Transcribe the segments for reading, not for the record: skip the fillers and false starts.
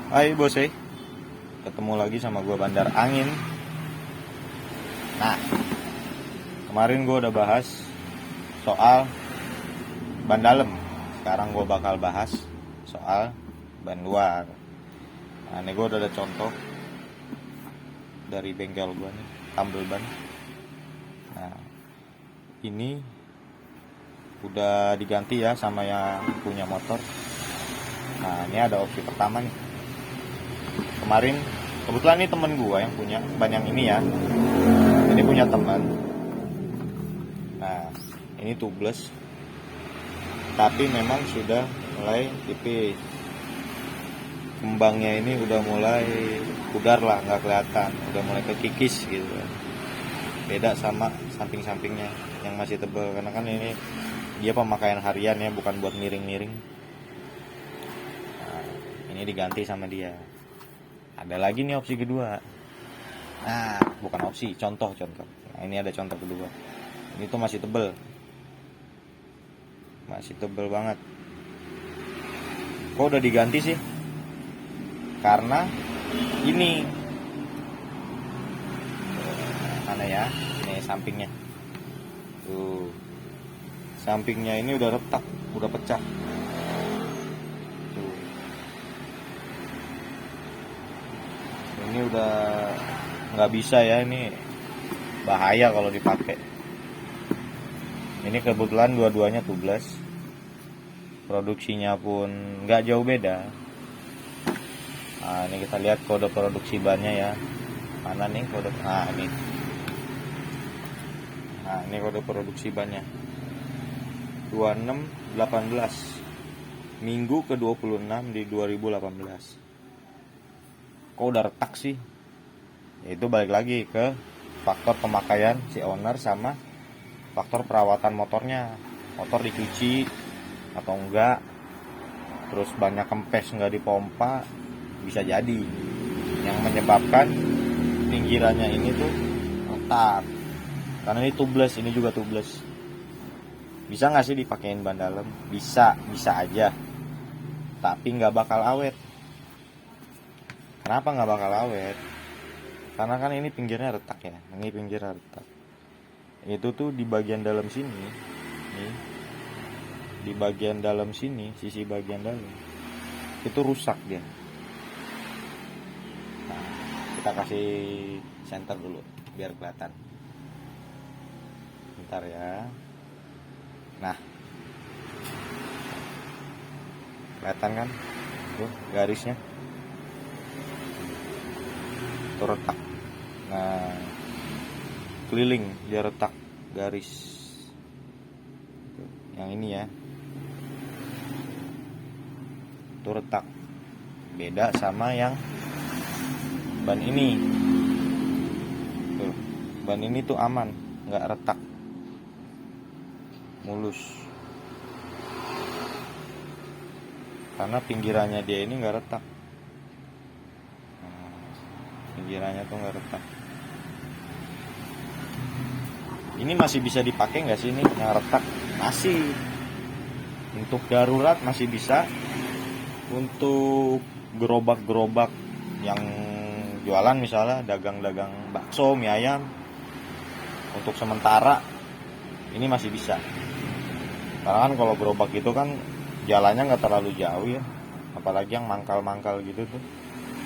Hai bos, ketemu lagi sama gue Bandar Angin. Nah, kemarin gue udah bahas soal ban dalam. Sekarang gue bakal bahas soal ban luar. Nah, ini gue udah ada contoh dari bengkel gue nih, tambal ban. Nah, ini udah diganti ya sama yang punya motor. Nah, ini ada opsi pertama nih. Kemarin kebetulan ini temen gue yang punya ban yang ini ya. Ini punya teman. Nah, ini tubeless, tapi memang sudah mulai tipis. Kembangnya ini udah mulai pudar lah, nggak kelihatan, udah mulai kekikis gitu. Beda sama samping-sampingnya yang masih tebal, karena kan ini dia pemakaian harian ya, bukan buat miring-miring. Nah, ini diganti sama dia. Ada lagi nih opsi kedua. Nah, bukan opsi, contoh. Nah, ini ada contoh kedua. Ini tuh masih tebel. Masih tebel banget. Kok udah diganti sih? Karena ini mana ya? Ini sampingnya. Tuh. Sampingnya ini udah retak, udah pecah. Tuh. Ini udah nggak bisa ya, ini bahaya kalau dipakai. Ini kebetulan dua-duanya tubeless, produksinya pun nggak jauh beda. Nah, ini kita lihat kode produksi bannya ya. Mana nih kode? Nah, ini. Nah, ini kode produksi bannya 2618, minggu ke 26 di 2018. Kok udah retak sih? Ya, itu balik lagi ke faktor pemakaian si owner sama faktor perawatan motornya. Motor dicuci atau enggak, terus banyak kempes nggak dipompa, bisa jadi yang menyebabkan pinggirannya ini tuh retak. Karena ini tubeless, ini juga tubeless. Bisa nggak sih dipakein ban dalam? Bisa aja, tapi nggak bakal awet. Kenapa nggak bakal awet? Karena kan ini pinggirnya retak ya. Ini pinggirnya retak. Itu tuh di bagian dalam sini. Nih. Di bagian dalam sini, sisi bagian dalam. Itu rusak dia. Nah, kita kasih center dulu biar kelihatan. Bentar ya. Nah. Kelihatan kan? Tuh, garisnya. Itu retak. Nah, keliling dia retak garis. Yang ini ya, itu retak. Beda sama yang ban ini. Tuh, ban ini tuh aman, nggak retak, mulus. Karena pinggirannya dia ini nggak retak. Pinggirannya tuh nggak retak. Ini masih bisa dipakai nggak sih ini yang retak? Masih. Untuk darurat masih bisa. Untuk gerobak-gerobak yang jualan misalnya dagang-dagang bakso, mie ayam, untuk sementara ini masih bisa. Karena kan kalau gerobak itu kan jalannya nggak terlalu jauh ya, apalagi yang mangkal-mangkal gitu tuh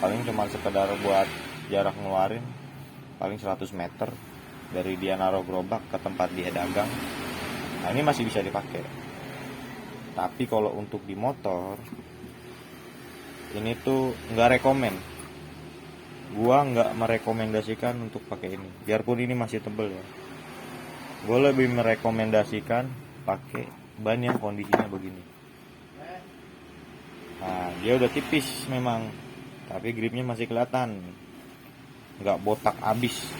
paling cuma sekedar buat jarak ngeluarin paling 100 meter dari dia naruh gerobak ke tempat dia dagang. Nah, ini masih bisa dipakai. Tapi kalau untuk di motor ini tuh nggak rekomen. Gua nggak merekomendasikan untuk pakai ini, biarpun ini masih tebel ya. Gue lebih merekomendasikan pakai ban yang kondisinya begini. Nah, dia udah tipis memang, tapi gripnya masih kelihatan, nggak botak abis.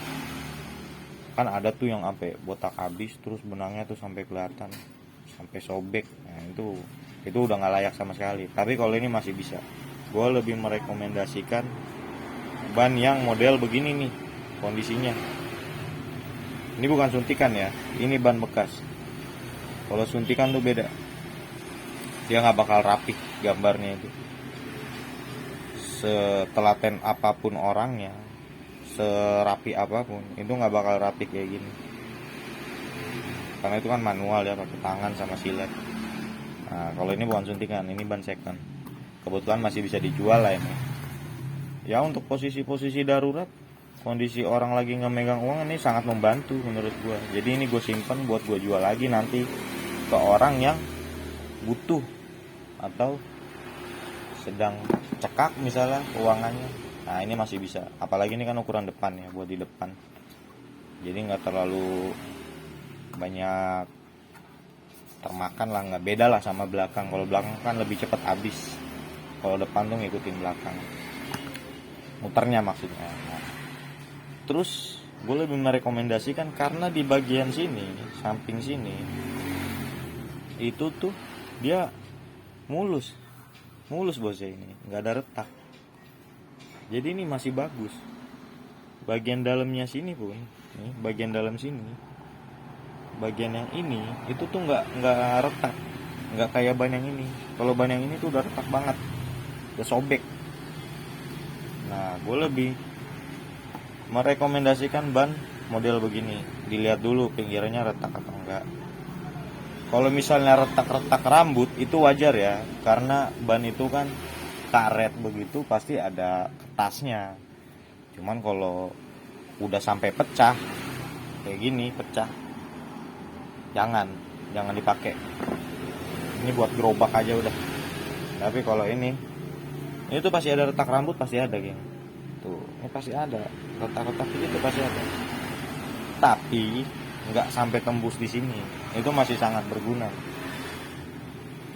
Kan ada tuh yang sampai botak abis, terus benangnya tuh sampai kelihatan, sampai sobek. Nah, itu udah nggak layak sama sekali. Tapi kalau ini masih bisa. Gue lebih merekomendasikan ban yang model begini nih kondisinya. Ini bukan suntikan ya, ini ban bekas. Kalau suntikan tuh beda, dia nggak bakal rapih gambarnya itu. setelaten apapun orangnya, serapi apapun, itu nggak bakal rapi kayak gini. Karena itu kan manual ya, pakai tangan sama silet. Nah, kalau ini bukan suntikan, ini ban second. Kebetulan masih bisa dijual lah ini. Ya untuk posisi-posisi darurat, kondisi orang lagi nggak megang uang, ini sangat membantu menurut gue. Jadi ini gue simpen buat gue jual lagi nanti ke orang yang butuh atau sedang cekak misalnya keuangannya. Nah ini masih bisa, apalagi ini kan ukuran depan ya, buat di depan. Jadi nggak terlalu banyak termakan lah, nggak beda lah sama belakang. Kalau belakang kan lebih cepat habis, kalau depan tuh ngikutin belakang, muternya maksudnya. Nah, terus gue lebih merekomendasikan karena di bagian sini, samping sini itu tuh dia mulus bosnya, ini nggak ada retak. Jadi ini masih bagus. Bagian dalamnya sini pun, nih bagian dalam sini, bagian yang ini itu tuh nggak retak, nggak kayak ban yang ini. Kalau ban yang ini tuh udah retak banget, udah sobek. Nah gue lebih merekomendasikan ban model begini. Dilihat dulu pinggirannya retak atau enggak. Kalau misalnya retak-retak rambut itu wajar ya, karena ban itu kan karet begitu pasti ada kertasnya. Cuman kalau udah sampai pecah kayak gini, pecah, jangan dipakai. Ini buat gerobak aja udah. Tapi kalau ini tuh pasti ada retak rambut, pasti ada geng. Tuh, ini pasti ada retak-retak itu pasti ada. Tapi nggak sampai tembus di sini, itu masih sangat berguna.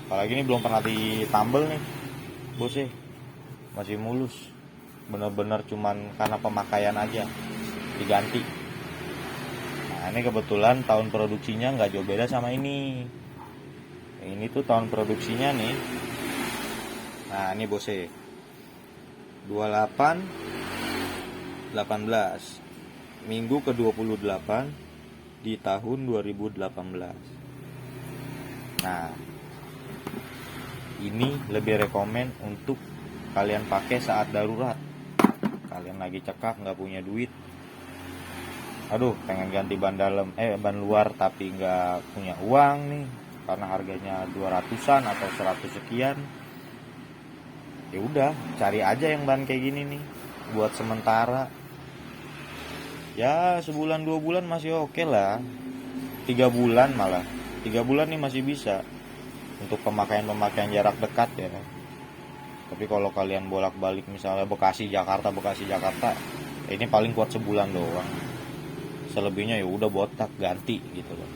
Apalagi ini belum pernah ditambel nih, bosnya masih mulus, bener-bener cuman karena pemakaian aja diganti. Nah ini kebetulan tahun produksinya nggak jauh beda sama ini. Ini tuh tahun produksinya nih. Nah ini bosnya 28 18 minggu ke 28 di tahun 2018. Nah ini lebih rekomen untuk kalian pakai saat darurat. Kalian lagi cekak nggak punya duit, aduh pengen ganti ban dalam ban luar tapi nggak punya uang nih karena harganya 200-an atau 100 sekian. Ya udah cari aja yang ban kayak gini nih buat sementara. Ya sebulan 2 bulan masih oke lah, 3 bulan malah 3 bulan nih masih bisa untuk pemakaian jarak dekat ya. Tapi kalau kalian bolak-balik misalnya Bekasi Jakarta ini paling kuat sebulan doang. Selebihnya ya udah botak ganti gitu loh.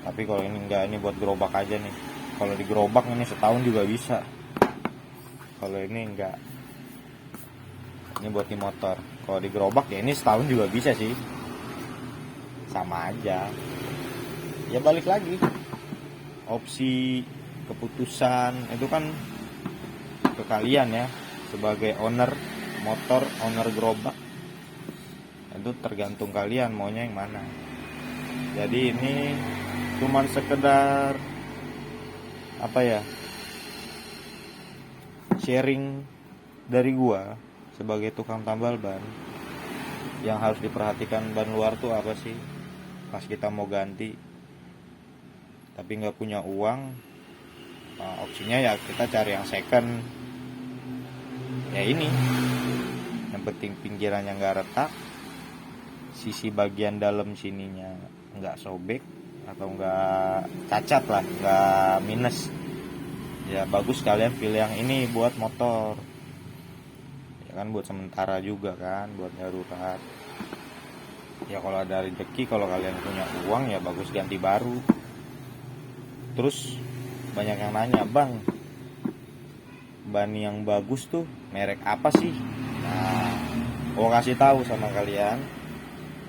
Tapi kalau ini enggak, ini buat gerobak aja nih. Kalau di gerobak ini setahun juga bisa. Kalau ini enggak, ini buat di motor. Kalau di gerobak ya ini setahun juga bisa sih, sama aja. Ya balik lagi, opsi keputusan itu kan ke kalian ya, sebagai owner motor, owner gerobak. Itu tergantung kalian maunya yang mana. Jadi ini cuman sekedar apa ya, sharing dari gua sebagai tukang tambal ban. Yang harus diperhatikan ban luar tuh apa sih pas kita mau ganti tapi nggak punya uang. Nah, opsinya ya kita cari yang second. Ya ini yang penting pinggirannya nggak retak, sisi bagian dalam sininya nggak sobek atau nggak cacat lah, nggak minus. Ya bagus kalian pilih yang ini buat motor. Ya kan buat sementara juga kan, buat darurat. Ya kalau ada rezeki, kalau kalian punya uang ya bagus ganti baru. Terus banyak yang nanya, "Bang, ban yang bagus tuh merek apa sih?" Nah, gua kasih tahu sama kalian,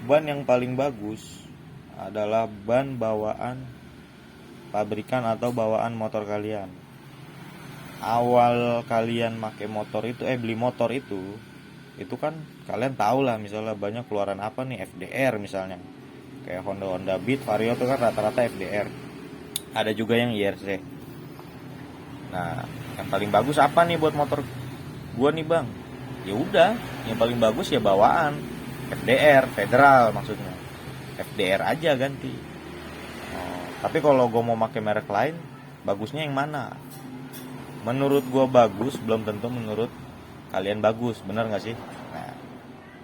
ban yang paling bagus adalah ban bawaan pabrikan atau bawaan motor kalian. Awal kalian pakai motor itu, beli motor itu kan kalian tahu lah misalnya banyak keluaran apa nih, FDR misalnya. Kayak Honda Beat, Vario itu kan rata-rata FDR. Ada juga yang IRC. Nah, yang paling bagus apa nih buat motor gua nih bang, ya udah, yang paling bagus ya bawaan FDR federal maksudnya, FDR aja ganti. Tapi kalau gua mau pakai merek lain, bagusnya yang mana? Menurut gua bagus, belum tentu menurut kalian bagus, bener nggak sih? Nah,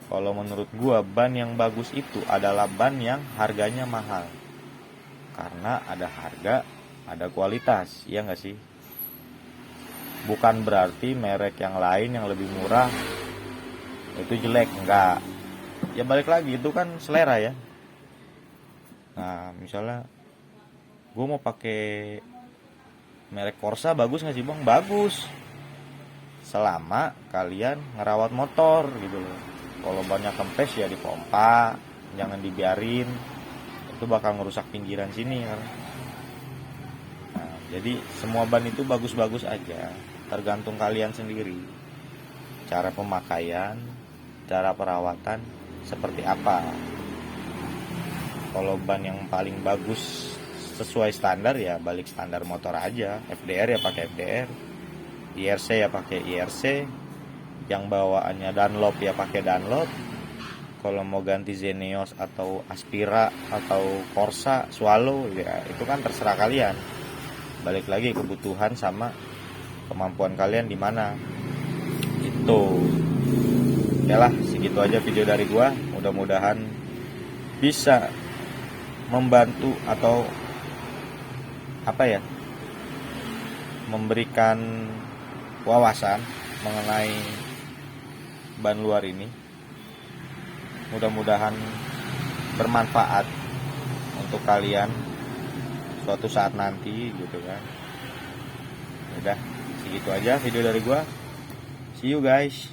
kalau menurut gua ban yang bagus itu adalah ban yang harganya mahal, karena ada harga, ada kualitas, ya nggak sih? Bukan berarti merek yang lain yang lebih murah itu jelek, enggak. Ya balik lagi itu kan selera ya. Nah, misalnya gue mau pakai merek Corsa, bagus nggak sih bang? Bagus, selama kalian ngerawat motor gitu loh. Kalau banyak kempes ya dipompa, jangan dibiarin, itu bakal ngerusak pinggiran sini kan. Nah, jadi semua ban itu bagus-bagus aja, tergantung kalian sendiri. Cara pemakaian, cara perawatan seperti apa. Kalau ban yang paling bagus sesuai standar ya balik standar motor aja, FDR ya pakai FDR, IRC ya pakai IRC, yang bawaannya Dunlop ya pakai Dunlop. Kalau mau ganti Xeneos atau Aspira atau Corsa, Swallow ya itu kan terserah kalian. Balik lagi kebutuhan sama kemampuan kalian di mana. Itu. Yalah, segitu aja video dari gua. Mudah-mudahan bisa membantu atau apa ya? Memberikan wawasan mengenai ban luar ini. Mudah-mudahan bermanfaat untuk kalian suatu saat nanti gitu kan. Udah, segitu aja video dari gua. See you guys.